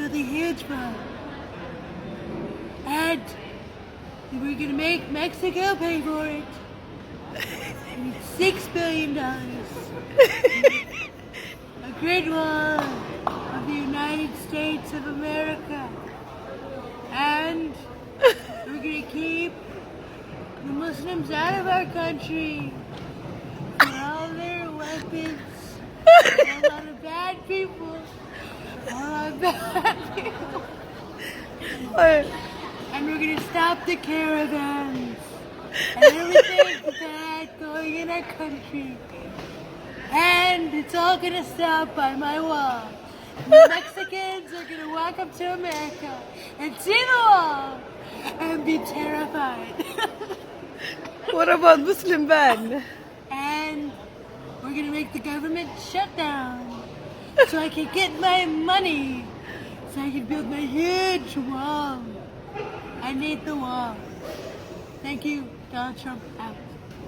build a huge one. And we're gonna make Mexico pay for it. We need $6 billion. A great wall of the United States of America. And we're gonna keep the Muslims out of our country for all their weapons. A lot of bad people. A lot of bad people. And we're gonna stop the caravans and everything bad going in our country. And it's all gonna stop by my wall. The Mexicans are gonna walk up to America and see the wall and be terrified. What about Muslim ban? And we're gonna make the government shut down so I can get my money, so I can build my huge wall. I need the wall. Thank you, Donald Trump out.